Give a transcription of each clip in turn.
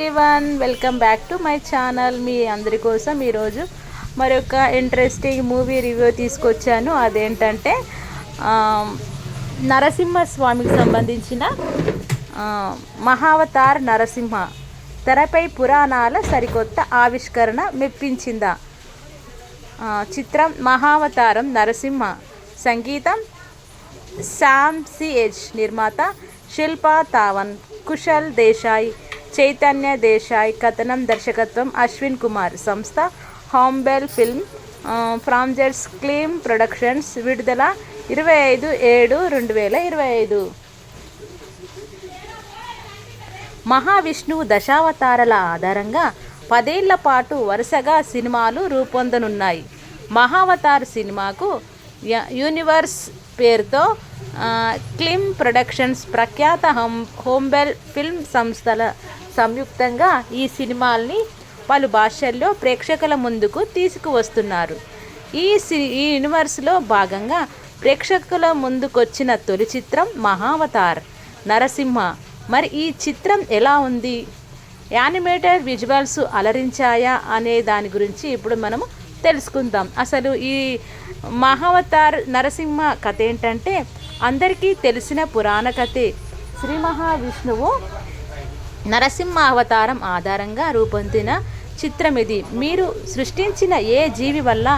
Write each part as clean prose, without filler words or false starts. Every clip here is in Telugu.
Everyone welcome back to my channel. మీ అందరి కోసం ఈరోజు మరొక ఇంట్రెస్టింగ్ మూవీ రివ్యూ తీసుకొచ్చాను. అదేంటంటే నరసింహస్వామికి సంబంధించిన మహావతార్ నరసింహ తెరపై పురాణాల సరికొత్త ఆవిష్కరణ మెప్పించిందా. చిత్రం మహావతారం నరసింహ. సంగీతం శామ్ సిహెచ్. నిర్మాత శిల్పా తావన్, కుశల్ దేశాయ్, చైతన్య దేశాయ్. కథనం దర్శకత్వం అశ్విన్ కుమార్. సంస్థ హాంబెల్ ఫిల్మ్ ఫ్రాంజర్స్ క్లీమ్ ప్రొడక్షన్స్. విడుదల 25/7/2025. మహావిష్ణువు దశావతారాల ఆధారంగా 10 ఏళ్ల పాటు వరుసగా సినిమాలు రూపొందనున్నాయి. మహావతార్ సినిమాకు యూనివర్స్ పేరుతో క్లీమ్ ప్రొడక్షన్స్, ప్రఖ్యాత హోంబెల్ ఫిల్మ్ సంస్థల సంయుక్తంగా ఈ సినిమాల్ని పలు భాషల్లో ప్రేక్షకుల ముందుకు తీసుకువస్తున్నారు. ఈ యూనివర్స్లో భాగంగా ప్రేక్షకుల ముందుకొచ్చిన తొలి చిత్రం మహావతార్ నరసింహ. మరి ఈ చిత్రం ఎలా ఉంది, యానిమేటెడ్ విజువల్స్ అలరించాయా అనే దాని గురించి ఇప్పుడు మనము తెలుసుకుందాం. అసలు ఈ మహావతార్ నరసింహ కథ ఏంటంటే అందరికీ తెలిసిన పురాణ కథే. శ్రీ మహావిష్ణువు నరసింహ అవతారం ఆధారంగా రూపొందిన చిత్రం ఇది. మీరు సృష్టించిన ఏ జీవి వల్ల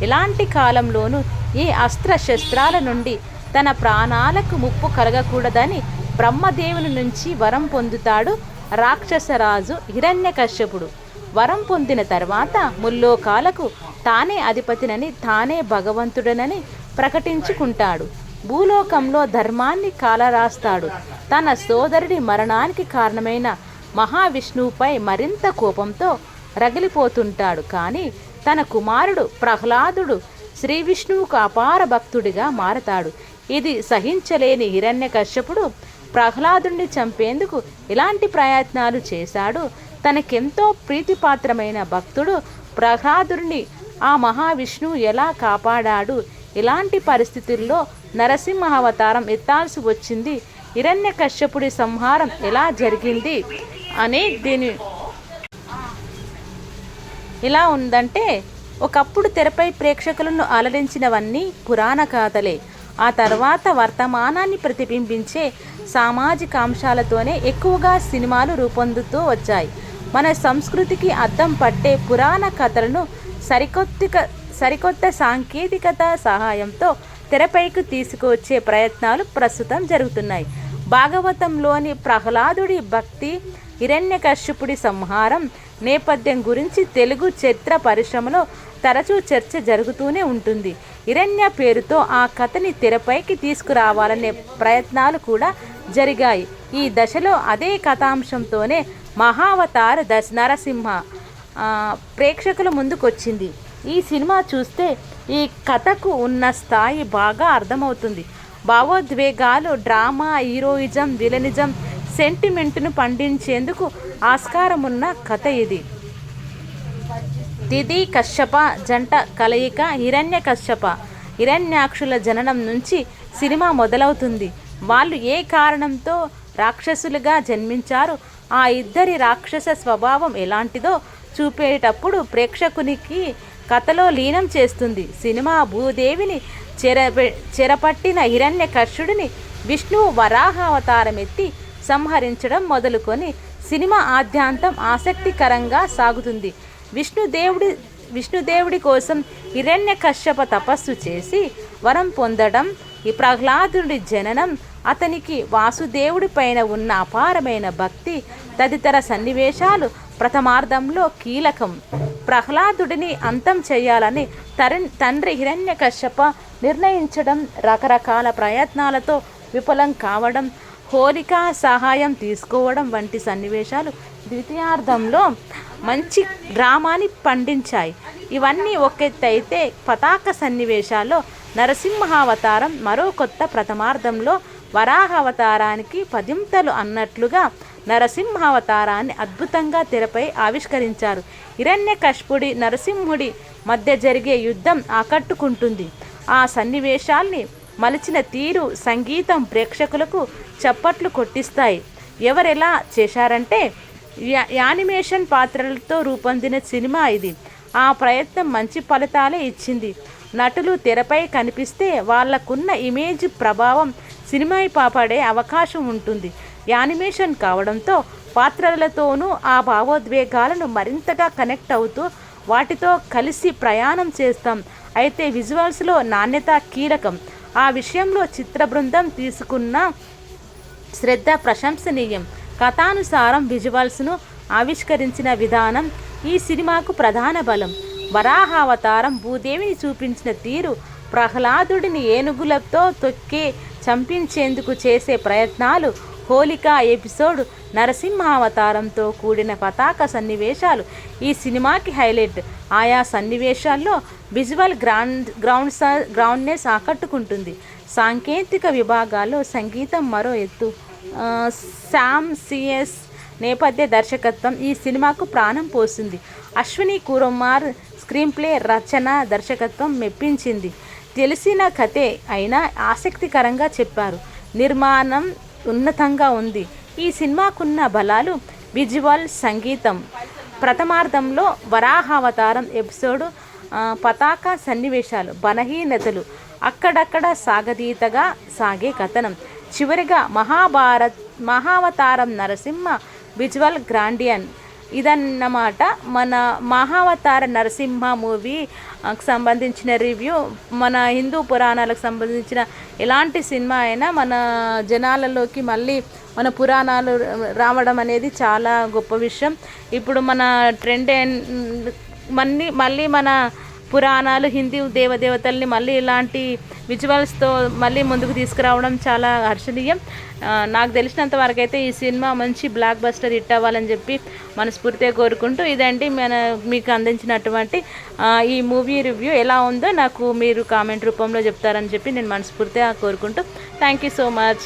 ఎలాంటి కాలంలోనూ ఏ అస్త్ర శస్త్రాల నుండి తన ప్రాణాలకు ముప్పు కలగకూడదని బ్రహ్మదేవుని నుంచి వరం పొందుతాడు రాక్షసరాజు హిరణ్యకశ్యపుడు. వరం పొందిన తర్వాత ముల్లోకాలకు తానే అధిపతినని, తానే భగవంతుడనని ప్రకటించుకుంటాడు. భూలోకంలో ధర్మాన్ని కాలరాస్తాడు. తన సోదరుడి మరణానికి కారణమైన మహావిష్ణువుపై మరింత కోపంతో రగిలిపోతుంటాడు. కానీ తన కుమారుడు ప్రహ్లాదుడు శ్రీ విష్ణువుకు అపార భక్తుడిగా మారతాడు. ఇది సహించలేని హిరణ్యకశ్యపుడు ప్రహ్లాదుడిని చంపేందుకు ఎలాంటి ప్రయత్నాలు చేశాడు. తనకెంతో ప్రీతిపాత్రమైన భక్తుడు ప్రహ్లాదుడిని ఆ మహావిష్ణువు ఎలా కాపాడాడు, ఎలాంటి పరిస్థితుల్లో నరసింహ అవతారం ఎత్తాల్సి వచ్చింది, హిరణ్యకశ్యపుడి సంహారం ఎలా జరిగింది అని దీని ఎలా ఉందంటే, ఒకప్పుడు తెరపై ప్రేక్షకులను అలరించినవన్నీ పురాణ గాథలే. ఆ తర్వాత వర్తమానాన్ని ప్రతిబింబించే సామాజిక అంశాలతోనే ఎక్కువగా సినిమాలు రూపొందుతూ వచ్చాయి. మన సంస్కృతికి అద్దం పట్టే పురాణ కథలను సరికొత్త సాంకేతికత సహాయంతో తెరపైకి తీసుకువచ్చే ప్రయత్నాలు ప్రస్తుతం జరుగుతున్నాయి. భాగవతంలోని ప్రహ్లాదుడి భక్తి, హిరణ్యకశ్యపుడి సంహారం నేపథ్యం గురించి తెలుగు చరిత్ర పరిశ్రమలో తరచూ చర్చ జరుగుతూనే ఉంటుంది. హిరణ్య పేరుతో ఆ కథని తెరపైకి తీసుకురావాలనే ప్రయత్నాలు కూడా జరిగాయి. ఈ దశలో అదే కథాంశంతోనే మహావతార్ నరసింహ ప్రేక్షకుల ముందుకొచ్చింది. ఈ సినిమా చూస్తే ఈ కథకు ఉన్న స్థాయి బాగా అర్థమవుతుంది. భావోద్వేగాలు, డ్రామా, హీరోయిజం, విలనిజం, సెంటిమెంట్ను పండించేందుకు ఆస్కారం ఉన్న కథ ఇది. తిథి కశ్యప జంట కలయిక. హిరణ్యకశ్యప హిరణ్యాక్షుల జననం నుంచి సినిమా మొదలవుతుంది. వాళ్ళు ఏ కారణంతో రాక్షసులుగా జన్మించారు, ఆ ఇద్దరి రాక్షస స్వభావం ఎలాంటిదో చూపేటప్పుడు ప్రేక్షకునికి కథలో లీనం చేస్తుంది. సినిమా భూదేవిని చెరపట్టిన హిరణ్యకశ్యుడిని విష్ణువు వరాహ అవతారం ఎత్తి సంహరించడం మొదలుకొని సినిమా ఆద్యాంతం ఆసక్తికరంగా సాగుతుంది. విష్ణుదేవుడి కోసం హిరణ్యకశ్యప తపస్సు చేసి వరం పొందడం, ఈ ప్రహ్లాదుడి జననం, అతనికి వాసుదేవుడి పైన ఉన్న అపారమైన భక్తి తదితర సన్నివేశాలు ప్రథమార్థంలో కీలకం. ప్రహ్లాదుడిని అంతం చేయాలని తండ్రి హిరణ్యకశ్యప నిర్ణయించడం, రకరకాల ప్రయత్నాలతో విఫలం కావడం, హోలిక సహాయం తీసుకోవడం వంటి సన్నివేశాలు ద్వితీయార్థంలో మంచి డ్రామాని పండించాయి. ఇవన్నీ ఒకెత్తైతే పతాక సన్నివేశాల్లో నరసింహావతారం మరో కొత్త ప్రథమార్థంలో వరాహ అవతారానికి పదింతలు అన్నట్లుగా నరసింహావతారాన్ని అద్భుతంగా తెరపై ఆవిష్కరించారు. హిరణ్యకశ్యపుడి నరసింహుడి మధ్య జరిగే యుద్ధం ఆకట్టుకుంటుంది. ఆ సన్నివేశాల్ని మలిచిన తీరు, సంగీతం ప్రేక్షకులకు చప్పట్లు కొట్టిస్తాయి. ఎవరెలా చేశారంటే యానిమేషన్ పాత్రలతో రూపొందిన సినిమా ఇది. ఆ ప్రయత్నం మంచి ఫలితాలే ఇచ్చింది. నటులు తెరపై కనిపిస్తే వాళ్ళకున్న ఇమేజ్ ప్రభావం సినిమాపై పడే అవకాశం ఉంటుంది. యానిమేషన్ కావడంతో పాత్రలతోనూ ఆ భావోద్వేగాలను మరింతగా కనెక్ట్ అవుతూ వాటితో కలిసి ప్రయాణం చేస్తాం. అయితే విజువల్స్లో నాణ్యత కీలకం. ఆ విషయంలో చిత్ర బృందం తీసుకున్న శ్రద్ధ ప్రశంసనీయం. కథానుసారం విజువల్స్ను ఆవిష్కరించిన విధానం ఈ సినిమాకు ప్రధాన బలం. వరాహావతారం భూదేవిని చూపించిన తీరు, ప్రహ్లాదుడిని ఏనుగులతో తొక్కి చంపించేందుకు చేసే ప్రయత్నాలు, హోలికా ఎపిసోడ్, నరసింహావతారంతో కూడిన పతాక సన్నివేశాలు ఈ సినిమాకి హైలైట్. ఆయా సన్నివేశాల్లో విజువల్ గ్రౌండ్నెస్ ఆకట్టుకుంటుంది. సాంకేతిక విభాగాల్లో సంగీతం మరో ఎత్తు. శామ్ సిఎస్ నేపథ్య దర్శకత్వం ఈ సినిమాకు ప్రాణం పోసింది. అశ్విని కుమార్ స్క్రీన్ ప్లే, రచన, దర్శకత్వం మెప్పించింది. తెలిసిన కథే అయినా ఆసక్తికరంగా చెప్పారు. నిర్మాణం ఉన్నతంగా ఉంది. ఈ సినిమాకున్న బలాలు విజువల్, సంగీతం. ప్రథమార్థంలో వరాహావతారం ఎపిసోడ్, పతాక సన్నివేశాలు, బలహీనతలు, అక్కడక్కడ సాగతీతగా సాగే కథనం. చివరిగా మహావతారం నరసింహ విజువల్ గ్రాండియన్. ఇదన్నమాట మన మహావతార నరసింహ మూవీకి సంబంధించిన రివ్యూ. మన హిందూ పురాణాలకు సంబంధించిన ఎలాంటి సినిమా అయినా మన జనాలలోకి మళ్ళీ మన పురాణాలు రావడం అనేది చాలా గొప్ప విషయం. ఇప్పుడు మన ట్రెండ్ మళ్ళీ మన పురాణాలు, హిందూ దేవదేవతల్ని మళ్ళీ ఇలాంటి విజువల్స్తో మళ్ళీ ముందుకు తీసుకురావడం చాలా హర్షణీయం. నాకు తెలిసినంత వరకు అయితే ఈ సినిమా మంచి బ్లాక్ బస్టర్ హిట్ అవ్వాలని చెప్పి మనస్ఫూర్తిగా కోరుకుంటూ, ఇదండి మీకు అందించినటువంటి ఈ మూవీ రివ్యూ. ఎలా ఉందో నాకు మీరు కామెంట్ రూపంలో చెప్తారని చెప్పి నేను మనస్ఫూర్తిగా కోరుకుంటూ, థ్యాంక్ యూ సో మచ్.